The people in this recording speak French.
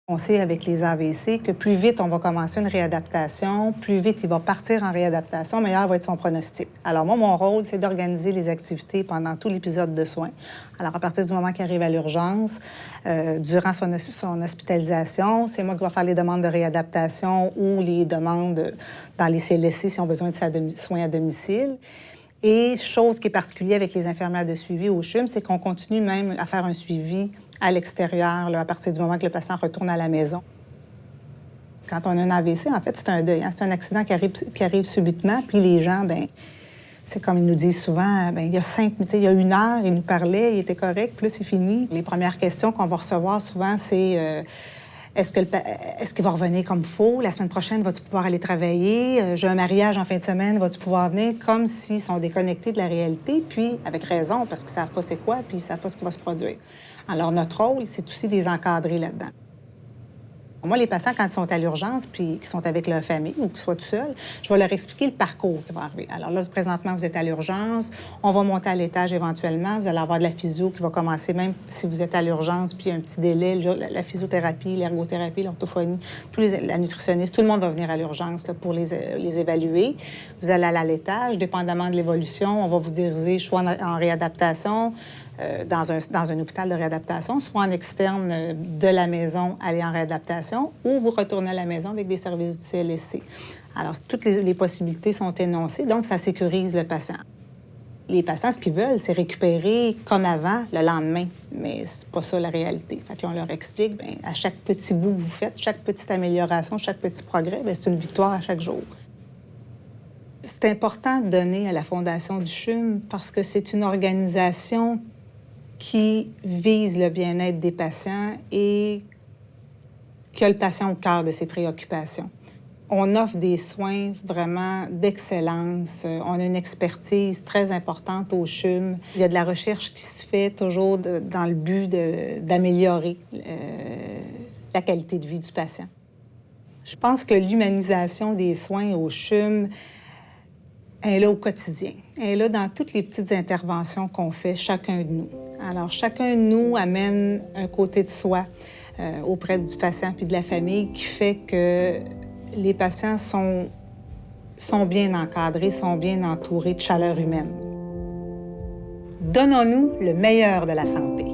On sait avec les AVC que plus vite on va commencer une réadaptation, plus vite il va partir en réadaptation, meilleur va être son pronostic. Alors moi, mon rôle, c'est d'organiser les activités pendant tout l'épisode de soins. Alors à partir du moment qu'il arrive à l'urgence, durant son hospitalisation, c'est moi qui vais faire les demandes de réadaptation ou les demandes dans les CLSC si on a besoin de soins à domicile. Et chose qui est particulière avec les infirmières de suivi au CHUM, c'est qu'on continue même à faire un suivi à l'extérieur, à partir du moment que le patient retourne à la maison. Quand on a un AVC, en fait, c'est un deuil. Hein? C'est un accident qui arrive subitement, puis les gens, bien, c'est comme ils nous disent souvent, bien, il y a 1 heure, il nous parlait, il était correct, puis là, c'est fini. Les premières questions qu'on va recevoir souvent, c'est est-ce qu'il va revenir comme il faut? La semaine prochaine, vas-tu pouvoir aller travailler? J'ai un mariage en fin de semaine, vas-tu pouvoir venir? Comme s'ils sont déconnectés de la réalité, puis avec raison, parce qu'ils ne savent pas c'est quoi, puis ils ne savent pas ce qui va se produire. Alors, notre rôle, c'est aussi de les encadrer là-dedans. Moi, les patients, quand ils sont à l'urgence puis qu'ils sont avec leur famille ou qu'ils soient tout seuls, je vais leur expliquer le parcours qui va arriver. Alors là, présentement, vous êtes à l'urgence, on va monter à l'étage éventuellement, vous allez avoir de la physio qui va commencer même si vous êtes à l'urgence, puis un petit délai, la physiothérapie, l'ergothérapie, l'orthophonie, la nutritionniste, tout le monde va venir à l'urgence là, pour les évaluer. Vous allez à l'étage, dépendamment de l'évolution, on va vous diriger soit en réadaptation, dans un hôpital de réadaptation, soit en externe de la maison, aller en réadaptation, ou vous retournez à la maison avec des services du CLSC. Alors, toutes les possibilités sont énoncées, donc ça sécurise le patient. Les patients, ce qu'ils veulent, c'est récupérer comme avant le lendemain, mais c'est pas ça la réalité. Fait qu'on leur explique, bien, à chaque petit bout que vous faites, chaque petite amélioration, chaque petit progrès, bien, c'est une victoire à chaque jour. C'est important de donner à la Fondation du CHUM parce que c'est une organisation qui vise le bien-être des patients et qui a le patient au cœur de ses préoccupations. On offre des soins vraiment d'excellence. On a une expertise très importante au CHUM. Il y a de la recherche qui se fait toujours dans le but d'améliorer la qualité de vie du patient. Je pense que l'humanisation des soins au CHUM est là au quotidien. Elle est là dans toutes les petites interventions qu'on fait, chacun de nous. Alors, chacun de nous amène un côté de soi auprès du patient puis de la famille qui fait que les patients sont bien encadrés, sont bien entourés de chaleur humaine. Donnons-nous le meilleur de la santé.